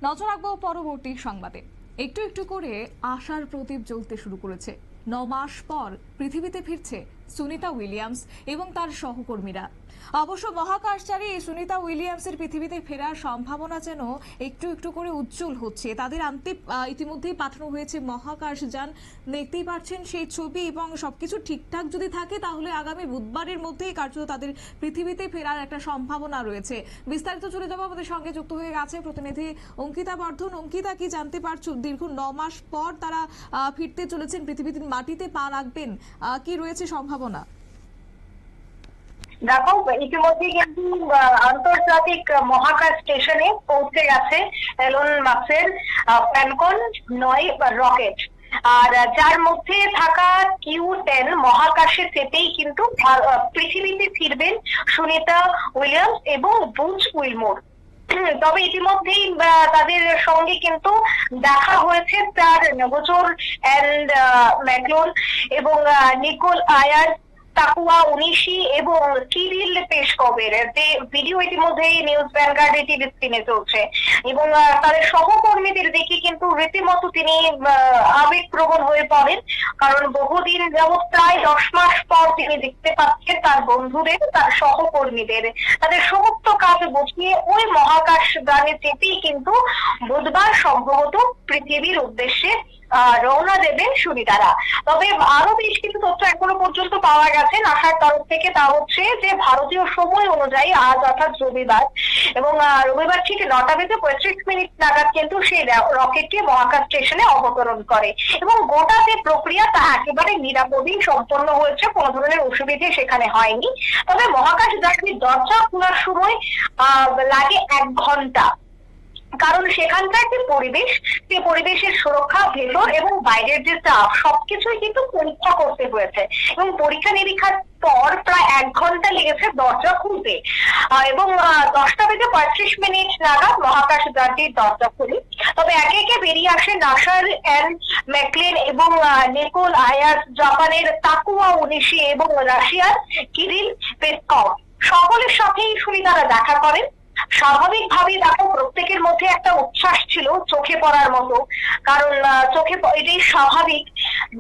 নজর রাখবো পরবর্তী সংবাদে। একটু একটু করে আশার প্রদীপ জ্বলতে শুরু করেছে। 9 মাস পর পৃথিবীতে ফিরছে সুনিতা উইলিয়ামস এবং তার সহকর্মীরা। অবশ্য মহাকাশচারী সুনিতা উইলিয়ামসের পৃথিবীতে ফেরার সম্ভাবনা যেন একটু একটু করে উজ্জ্বল হচ্ছে। তাদের আনতে ইতিমধ্যেই পাঠানো হয়েছে মহাকাশযান। দেখতেই পাচ্ছেন সেই ছবি, এবং সবকিছু ঠিকঠাক যদি থাকে তাহলে আগামী বুধবারের মধ্যেই কার্যত তাদের পৃথিবীতে ফেরার একটা সম্ভাবনা রয়েছে। বিস্তারিত চলে যাবো, আমাদের সঙ্গে যুক্ত হয়ে গেছে প্রতিনিধি অঙ্কিতা বর্ধন। অঙ্কিতা, কি জানতে পারছো? দীর্ঘ 9 মাস পর তারা ফিরতে চলেছেন, পৃথিবীতে মাটিতে পা রাখবেন, কি রয়েছে সম্ভাবনা? দেখো, ইতিমধ্যে কিন্তু আন্তর্জাতিক মহাকাশ স্টেশনে পৌঁছে গেছে এলন মাস্কের ফ্যালকন 9 রকেট। আর যার মধ্যে থাকা Q10 মহাকাশে যেতেই কিন্তু পৃথিবীতে ফিরবেন সুনিতা উইলিয়ামস এবং বুচ উইলমোর। তবে ইতিমধ্যেই তাদের সঙ্গে কিন্তু দেখা হয়েছে তার নভোচর এন্ড ম্যাকলোন এবং নিকোল আয়ার, তাকুয়া উনিশি এবং কিরিল পেশকভের যে ভিডিও ইতিমধ্যেই নিউজ ভ্যানগার্ড টিভি স্ক্রিনে চলছে, এবং তাদের সহকর্মীদের দেখে কিন্তু রীতিমতো তিনি আবেগপ্রবণ হয়ে পড়েন। কারণ বহুদিন যাবৎ প্রায় 10 মাস পর তিনি দেখতে পাচ্ছেন তার বন্ধুদের, তার সহকর্মীদের, তাদের সমস্ত কাজ গুছিয়ে ওই মহাকাশ যানে যেতেই কিন্তু বুধবার সম্ভবত পৃথিবীর উদ্দেশ্যে রওনা দেবেন সুনিতারা। তবে আরো বেশ কিছু তথ্য এখনো পর্যন্ত পাওয়া গেছে নাসার তরফ থেকে। তা হচ্ছে যে ভারতীয় সময় অনুযায়ী আজ অর্থাৎ রবিবার, এবং রবিবার ঠিক 9:35 নাগাদ কিন্তু সেই রকেটটি মহাকাশ স্টেশনে অবতরণ করে, এবং গোটা যে প্রক্রিয়া তা একেবারে নিরাপদেই সম্পন্ন হয়েছে, কোনো ধরনের অসুবিধে সেখানে হয়নি। তবে মহাকাশ যাত্রীর দরজা খোলার সময় লাগে 1 ঘন্টা, কারণ সেখানকার যে পরিবেশ, সে পরিবেশের সুরক্ষা, ভেতর এবং বাইরের যে চাপ, সবকিছুই কিন্তু পরীক্ষা করতে হয়েছে, এবং পরীক্ষা নিরীক্ষার পর প্রায় 1 ঘন্টা লেগেছে দরজা খুলতে। এবং 10:35 নাগাদ মহাকাশ যানটির দরজা খুলে। তবে একে একে বেরিয়ে আসে নাসার এল ম্যাকলেন এবং নিকোল আয়ার, জাপানের তাকুয়া উনিশি এবং রাশিয়ার কিরিল পেসকভ। সকলের সাথেই সুনিতারা দেখা করেন। স্বাভাবিকভাবেই দেখো, প্রত্যেকের মধ্যে একটা উচ্ছ্বাস ছিল চোখে পড়ার মতো, কারণ এটাই স্বাভাবিক,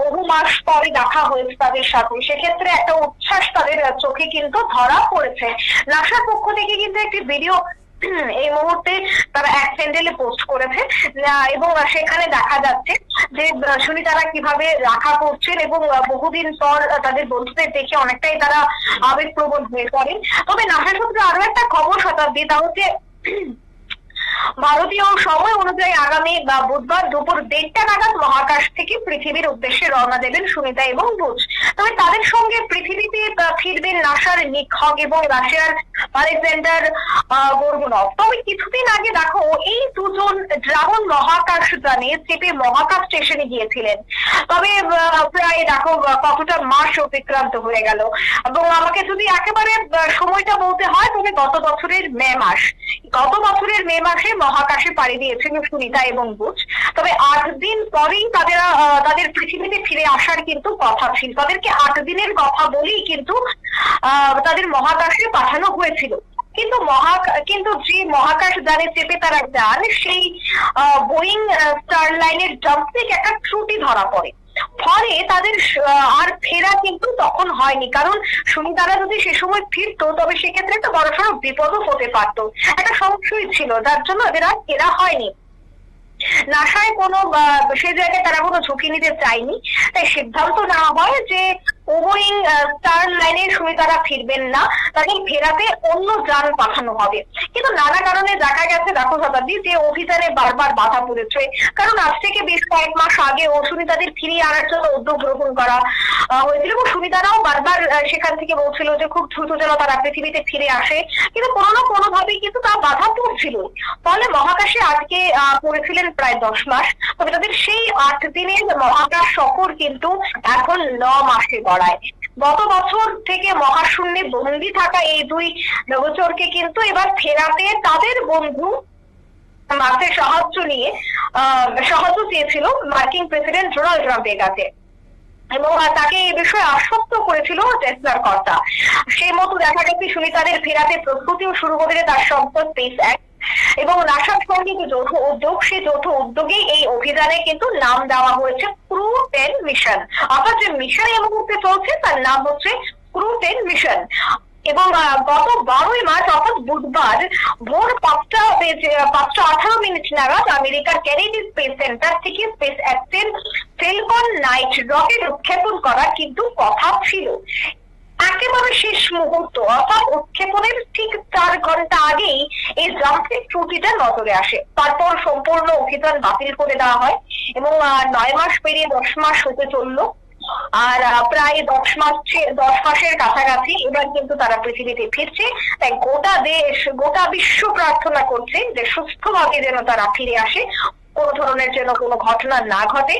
বহু মাস পরে দেখা হয়েছে তাদের সাথে, সেক্ষেত্রে একটা উচ্ছ্বাস তাদের চোখে কিন্তু ধরা পড়েছে। নাসার পক্ষ থেকে কিন্তু একটি ভিডিও এই মুহূর্তে তারা এক স্যান্ডেলে পোস্ট করেছে, এবং সেখানে দেখা যাচ্ছে যে সুনিতারা কিভাবে রাখা করছেন, এবং বহুদিন পর তাদের বন্ধুদের দেখে অনেকটাই তারা আবেগপ্রবণ হয়ে পড়েন। তবে নাসা সূত্রে আরো একটা খবর শতাব্দী, তা হচ্ছে ভারতীয় সময় অনুযায়ী আগামী বুধবার দুপুর 1:30 নাগাদ মহাকাশ থেকে পৃথিবীর উদ্দেশ্যে রওনা দেবেন সুনিতা এবং বুচ। তবে তাদের সঙ্গে পৃথিবীতে ফিরবেন নাসার নিক হগ এবং রাশিয়ার আলেকজান্ডার গোরগুনভ। তবে কিছুদিন আগে দেখো, এই দুজন ড্রাগন মহাকাশ যানে চেপে মহাকাশ স্টেশনে গিয়েছিলেন। তবে প্রায় দেখো কতটা মাস অতিক্রান্ত হয়ে গেল, এবং আমাকে যদি একেবারে সময়টা বলতে হয়, তবে গত বছরের মে মাসে মহাকাশে পাড়ি দিয়েছিল সুনিতা এবং বুচ। তবে 8 দিন পরেই তাদের পৃথিবীতে ফিরে আসার কিন্তু কথা ছিল। তাদেরকে 8 দিনের কথা বলেই কিন্তু তাদের মহাকাশে পাঠানো হয়েছিল। কিন্তু যে মহাকাশ যানে চেপে তারা যান, সেই বোয়িং স্টারলাইনের ডাম্পিং একটা ত্রুটি ধরা পড়ে। ফলে তাদের আর ফেরা কিন্তু তখন হয়নি, কারণ সুনিতারা যদি সে সময় ফিরতো তবে সেক্ষেত্রে একটা বড়সড় বিপদও হতে পারত। একটা সংশয় ছিল, যার জন্য এদের আর ফেরা হয়নি। নাসায় সে জায়গায় তারা কোনো ঝুঁকি নিতে চায়নি, তাই সিদ্ধান্ত নেওয়া হয় যে বোয়িং স্টার লাইনের সুনিতারা ফিরবেন না, তাদের ফেরাতে অন্য যান পাঠানো হবে। কিন্তু নানা কারণে দেখা গেছে, দেখো শতাব্দী, যে অভিযানে বারবার বাধা পড়েছে। কারণ আজ থেকে বেশ কয়েক মাস আগে সুনিতাদের ফিরিয়ে আনার জন্য উদ্যোগ গ্রহণ করা হয়েছিল, এবং সুনিতারাও বারবার সেখান থেকে বলছিল যে খুব দ্রুত যেন তারা পৃথিবীতে ফিরে আসে, কিন্তু কোনো না কোনো ভাবে কিন্তু তা বাধা পড়ছিল। ফলে মহাকাশে আজকে পড়েছিলেন প্রায় 10 মাস। তবে তাদের সেই 8 দিনের মহাকাশ সফর কিন্তু এখন 9 মাসে গড়ায়। গত বছর থেকে মহাশূন্যে বন্দী থাকা এই 2 নভোচরকে কিন্তু এবার ফেরাতে তাদের বন্ধু মার্সের সাহায্য চেয়েছিল মার্কিন প্রেসিডেন্ট ডোনাল্ড ট্রাম্পের কাছে, এবং তাকে এই বিষয়ে আশ্বস্ত করেছিল টেসলার কর্তা। সেই মতো দেখা গেছে সুনিতাদের ফেরাতে প্রস্তুতিও শুরু করেছে তার সংস্থা স্পেস এক্স। এবং নাসার সঙ্গে যে যৌথ উদ্যোগ, সেই যৌথ উদ্যোগেই এই অভিযানে কিন্তু নাম দেওয়া হয়েছে ক্রু 10 মিশন। অর্থাৎ যে মিশন এই মুহূর্তে চলছে তার নাম হচ্ছে ক্রু 10 মিশন। এবং গত 12ই মার্চ অর্থাৎ বুধবার ভোর 5:18 নাগাদ আমেরিকার কেনেডি স্পেস সেন্টার থেকে স্পেস এক্সের ফেলকন নাইট রকেট উৎক্ষেপণ করার কিন্তু কথা ছিল। একেবারে শেষ মুহূর্ত অর্থাৎ উৎক্ষেপণের ঠিক 4 ঘন্টা আগেই এই যান্ত্রিক ত্রুটিটা নজরে আসে। তারপর সম্পূর্ণ অভিযান বাতিল করে দেওয়া হয় এবং 9 মাস পেরিয়ে 10 মাস হতে চললো। আর প্রায় 10 মাসের কাছাকাছি এবার কিন্তু তারা পৃথিবীতে ফিরছে। তাই গোটা দেশ, গোটা বিশ্ব প্রার্থনা করছে যে সুস্থভাবে যেন তারা ফিরে আসে, কোন ধরনের যেন কোনো ঘটনা না ঘটে,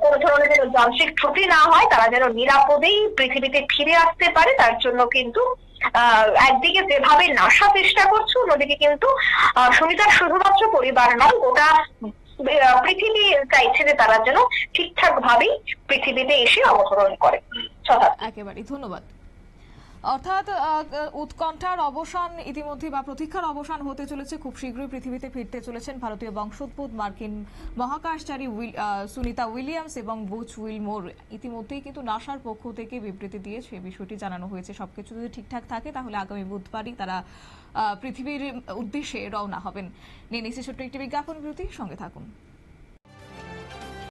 কোন ধরনের যেন যান্ত্রিক ত্রুটি না হয়, তারা যেন নিরাপদেই পৃথিবীতে ফিরে আসতে পারে। তার জন্য কিন্তু একদিকে যেভাবে নাসা চেষ্টা করছে, অন্যদিকে কিন্তু সুনিতার শুধুমাত্র পরিবার নয়, গোটা পৃথিবী চাইছে যে তারা যেন ঠিকঠাক ভাবেই পৃথিবীতে এসে অবতরণ করে। একেবারে ধন্যবাদ। অর্থাৎ উৎকণ্ঠার অবসান ইতিমধ্যে বা প্রতীক্ষার অবসান হতে চলেছে। খুব শীঘ্রই পৃথিবীতে ফিরতে চলেছেন ভারতীয় বংশোদ্ভূত মার্কিন মহাকাশচারী সুনিতা উইলিয়ামস এবং বুচ উইলমোর। ইতিমধ্যেই কিন্তু নাসার পক্ষ থেকে বিবৃতি দিয়েছে, বিষয়টি জানানো হয়েছে। সবকিছু যদি ঠিকঠাক থাকে তাহলে আগামী বুধবারই তারা পৃথিবীর উদ্দেশ্যে রওনা হবেন। নিয়ে নিচ্ছে ছোট্ট একটি বিজ্ঞাপন বিরতি, সঙ্গে থাকুন।